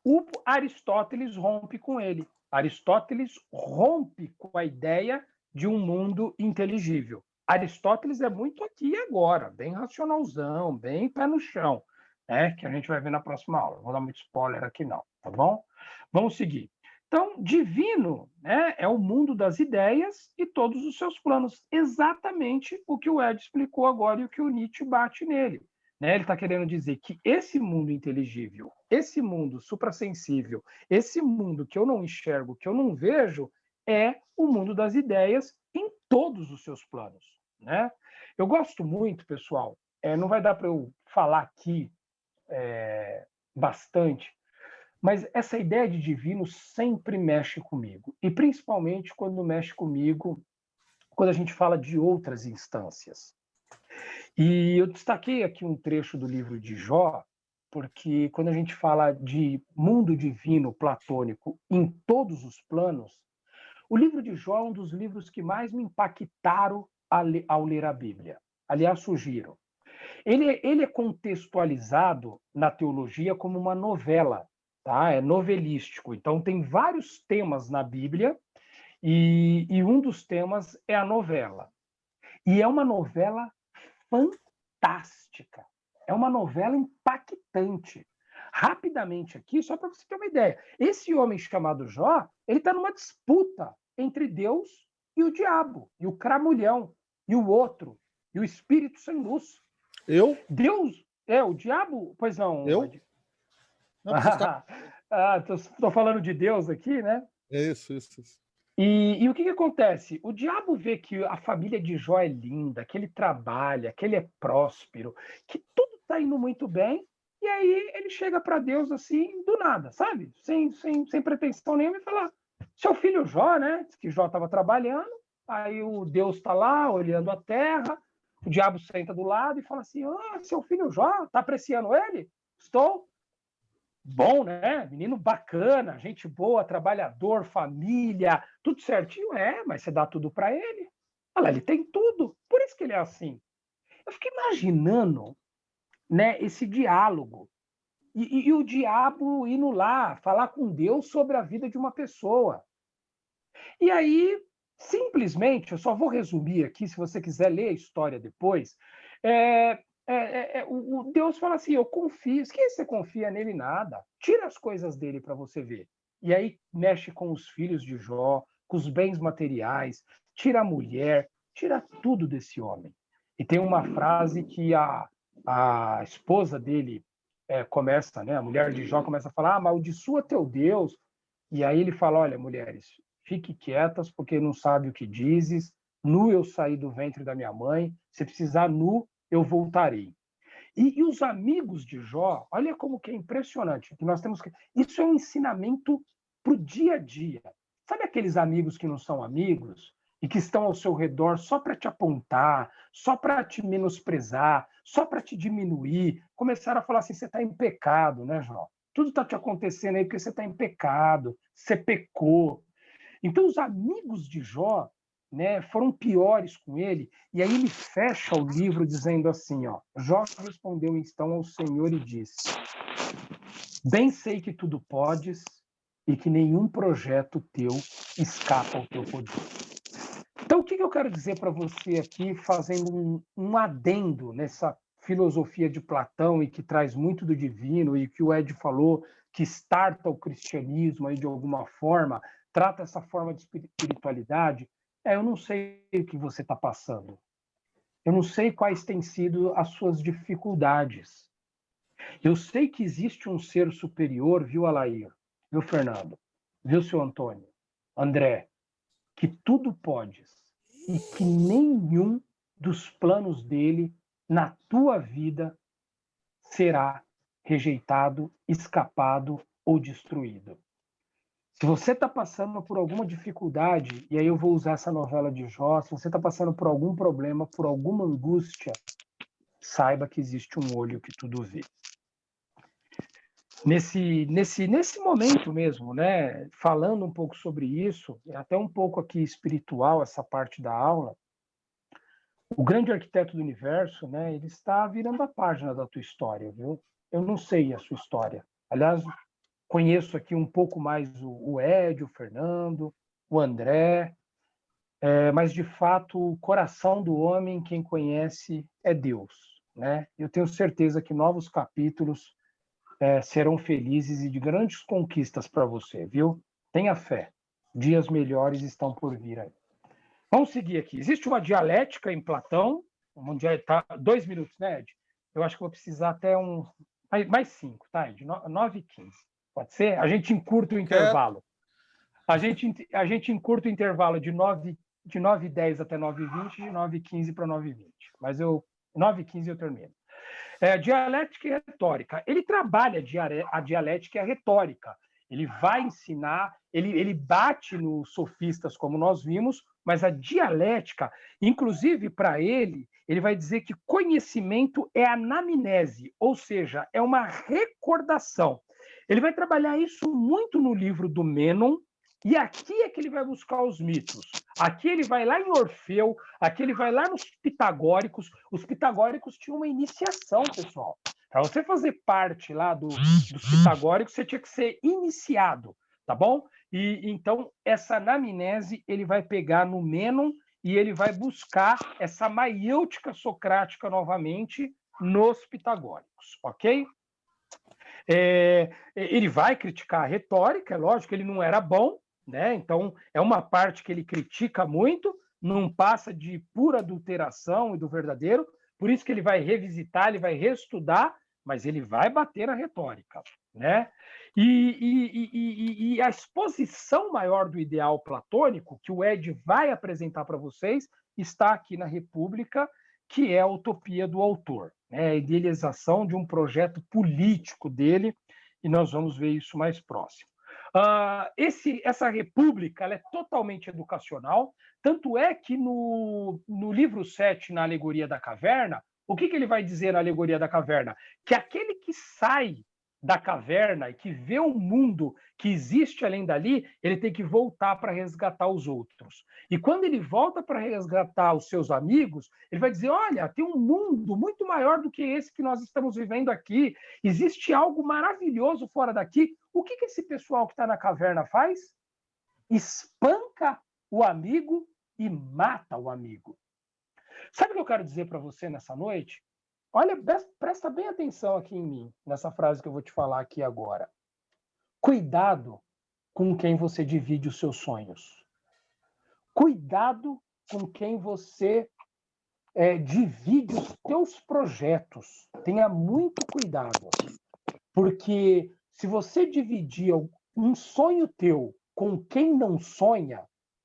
o Aristóteles rompe com ele. Aristóteles rompe com a ideia de um mundo inteligível. Aristóteles é muito aqui e agora, bem racionalzão, bem pé no chão, né? Que a gente vai ver na próxima aula. Não vou dar muito spoiler aqui não, tá bom? Vamos seguir. Então, divino, né, é o mundo das ideias e todos os seus planos. Exatamente o que o Ed explicou agora e o que o Nietzsche bate nele. Né? Ele está querendo dizer que esse mundo inteligível, esse mundo suprassensível, esse mundo que eu não enxergo, que eu não vejo, é o mundo das ideias em todos os seus planos. Né? Eu gosto muito, pessoal, não vai dar para eu falar aqui bastante, mas essa ideia de divino sempre mexe comigo, e principalmente quando mexe comigo, quando a gente fala de outras instâncias. E eu destaquei aqui um trecho do livro de Jó, porque quando a gente fala de mundo divino platônico em todos os planos, o livro de Jó é um dos livros que mais me impactaram ao ler a Bíblia. Aliás, sugiro. Ele é contextualizado na teologia como uma novela, tá? É novelístico. Então, tem vários temas na Bíblia e um dos temas é a novela. E é uma novela fantástica. É uma novela impactante. Rapidamente aqui, só para você ter uma ideia, esse homem chamado Jó, ele está numa disputa entre Deus e o diabo, e o cramulhão, e o outro, e o espírito sem luz. Eu? Deus, o diabo, pois não. Eu? Não, Estou falando de Deus aqui, né? É isso. E o que acontece? O diabo vê que a família de Jó é linda, que ele trabalha, que ele é próspero, que tudo está indo muito bem, e aí ele chega para Deus assim, do nada, sabe? Sem pretensão nenhuma, e fala: seu filho Jó, né? Diz que Jó estava trabalhando, aí o Deus está lá olhando a terra, o diabo senta do lado e fala assim: seu filho Jó, está apreciando ele? Estou. Bom, né? Menino bacana, gente boa, trabalhador, família, tudo certinho. Mas você dá tudo para ele. Olha lá, ele tem tudo. Por isso que ele é assim. Eu fiquei imaginando, né, esse diálogo. E o diabo indo lá falar com Deus sobre a vida de uma pessoa. E aí, simplesmente, eu só vou resumir aqui, se você quiser ler a história depois, o Deus fala assim: eu confio. Que você confia nele? Nada. Tira as coisas dele para você ver. E aí mexe com os filhos de Jó, com os bens materiais, tira a mulher, tira tudo desse homem. E tem uma frase que a esposa dele começa, né? A mulher de Jó começa a falar: amaldiçoa teu Deus. E aí ele fala: olha, mulheres, fique quietas, porque não sabe o que dizes. Nu eu saí do ventre da minha mãe. Se precisar nu, eu voltarei. E os amigos de Jó, olha como que é impressionante. Que nós temos que... Isso é um ensinamento para o dia a dia. Sabe aqueles amigos que não são amigos e que estão ao seu redor só para te apontar, só para te menosprezar, só para te diminuir? Começaram a falar assim: você está em pecado, né, Jó? Tudo está te acontecendo aí porque você está em pecado, você pecou. Então, os amigos de Jó, né, foram piores com ele, e aí ele fecha o livro dizendo assim: Jó respondeu então ao Senhor e disse: bem sei que tudo podes e que nenhum projeto teu escapa ao teu poder. Então, o que eu quero dizer para você aqui, fazendo um adendo nessa filosofia de Platão e que traz muito do divino, e que o Ed falou que starta o cristianismo aí de alguma forma, trata essa forma de espiritualidade. Eu não sei o que você está passando. Eu não sei quais têm sido as suas dificuldades. Eu sei que existe um ser superior, viu, Alair? Viu, Fernando? Viu, seu Antônio? André? Que tudo podes e que nenhum dos planos dele na tua vida será rejeitado, escapado ou destruído. Se você está passando por alguma dificuldade, e aí eu vou usar essa novela de Jó, se você está passando por algum problema, por alguma angústia, saiba que existe um olho que tudo vê. Nesse momento mesmo, né, falando um pouco sobre isso, até um pouco aqui espiritual essa parte da aula, o grande arquiteto do universo, né, ele está virando a página da tua história, viu? Eu não sei a sua história. Aliás, conheço aqui um pouco mais o Ed, o Fernando, o André, mas de fato o coração do homem, quem conhece, é Deus, né? Eu tenho certeza que novos capítulos serão felizes e de grandes conquistas para você, viu? Tenha fé. Dias melhores estão por vir aí. Vamos seguir aqui. Existe uma dialética em Platão. Tá, 2 minutos, né, Ed? Eu acho que vou precisar até mais 5, tá, Ed? 9h15. Pode ser? A gente encurta o intervalo. A gente encurta o intervalo de 9h10 até 9h20, de 9h15 para 9h20. Mas 9h15 eu termino. Dialética e retórica. Ele trabalha a dialética e a retórica. Ele vai ensinar, ele bate nos sofistas, como nós vimos, mas a dialética, inclusive para ele vai dizer que conhecimento é anamnese, ou seja, é uma recordação. Ele vai trabalhar isso muito no livro do Mênon, e aqui é que ele vai buscar os mitos. Aqui ele vai lá em Orfeu, aqui ele vai lá nos pitagóricos. Os pitagóricos tinham uma iniciação, pessoal. Para você fazer parte lá dos pitagóricos, você tinha que ser iniciado, tá bom? E então, essa anamnese ele vai pegar no Mênon e ele vai buscar essa maiêutica socrática novamente nos pitagóricos, ok? Ele vai criticar a retórica, é lógico, ele não era bom, né? Então, é uma parte que ele critica muito, não passa de pura adulteração e do verdadeiro, por isso que ele vai revisitar, ele vai reestudar, mas ele vai bater na retórica, né? E a exposição maior do ideal platônico, que o Ed vai apresentar para vocês, está aqui na República, que é a utopia do autor, né? A idealização de um projeto político dele, e nós vamos ver isso mais próximo. Essa República ela é totalmente educacional, tanto é que no livro 7, na Alegoria da Caverna, o que ele vai dizer na Alegoria da Caverna? Que aquele que sai da caverna e que vê o mundo que existe além dali, ele tem que voltar para resgatar os outros. E quando ele volta para resgatar os seus amigos, ele vai dizer, olha, tem um mundo muito maior do que esse que nós estamos vivendo aqui. Existe algo maravilhoso fora daqui. O que esse pessoal que está na caverna faz? Espanca o amigo e mata o amigo. Sabe o que eu quero dizer para você nessa noite? Olha, presta bem atenção aqui em mim, nessa frase que eu vou te falar aqui agora. Cuidado com quem você divide os seus sonhos. Cuidado com quem você divide os teus projetos. Tenha muito cuidado. Porque se você dividir um sonho teu com quem não sonha,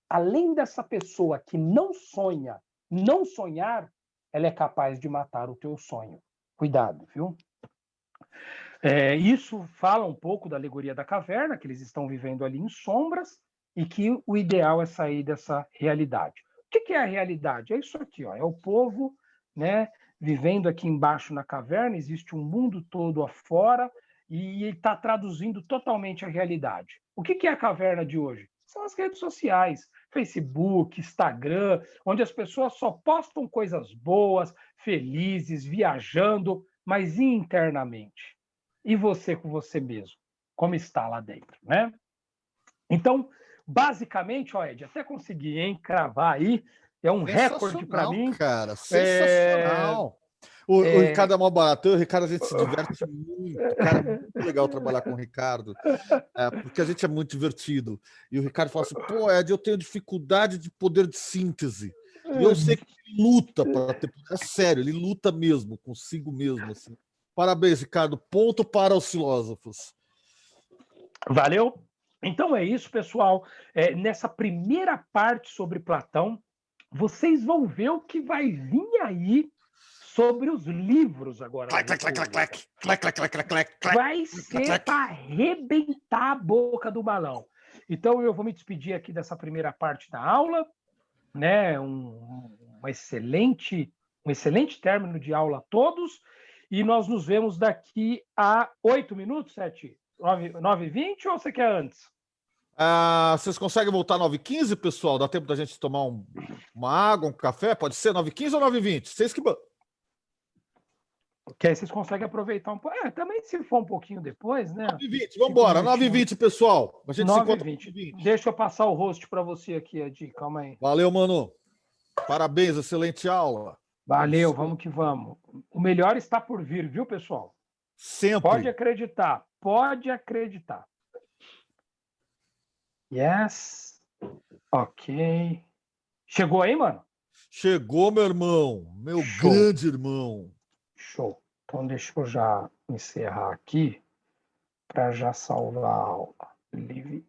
além dessa pessoa que não sonha, não sonhar, ela é capaz de matar o teu sonho. Cuidado, viu? Isso fala um pouco da alegoria da caverna, que eles estão vivendo ali em sombras, e que o ideal é sair dessa realidade. O que é a realidade? É isso aqui, ó, é o povo, né, vivendo aqui embaixo na caverna, existe um mundo todo afora, e ele está traduzindo totalmente a realidade. O que é a caverna de hoje? São as redes sociais, Facebook, Instagram, onde as pessoas só postam coisas boas, felizes, viajando, mas internamente. E você com você mesmo? Como está lá dentro, né? Então, basicamente, ó, Ed, até consegui, hein, cravar aí, é um recorde para mim. Cara, sensacional. O Ricardo é mal barato, o Ricardo a gente se diverte muito, cara, é muito legal trabalhar com o Ricardo, porque a gente é muito divertido. E o Ricardo fala assim, pô, Ed, eu tenho dificuldade de poder de síntese. E eu sei que ele luta para ter... É sério, ele luta mesmo, consigo mesmo. Assim. Parabéns, Ricardo. Ponto para os filósofos. Valeu. Então é isso, pessoal. Nessa primeira parte sobre Platão, vocês vão ver o que vai vir aí sobre os livros agora. Vai ser para arrebentar a boca do balão. Então eu vou me despedir aqui dessa primeira parte da aula, né? Um excelente término de aula a todos, e nós nos vemos daqui a 8 minutos, 9h20, ou você quer antes? Vocês conseguem voltar 9h15, pessoal? Dá tempo da gente tomar uma água, um café? Pode ser 9h15 ou 9h20? Vocês que... Que aí vocês conseguem aproveitar um pouco. Também se for um pouquinho depois, né? 9h20, vamos embora. 9h20, pessoal. A gente 9h20. Deixa eu passar o host para você aqui, Edi. Calma aí. Valeu, mano. Parabéns, excelente aula. Valeu, vamos que vamos. O melhor está por vir, viu, pessoal? Sempre. Pode acreditar, pode acreditar. Yes. Ok. Chegou aí, mano? Chegou, meu irmão. Meu Show. grande irmão. Show. Então deixa eu já encerrar aqui para já salvar a aula. Live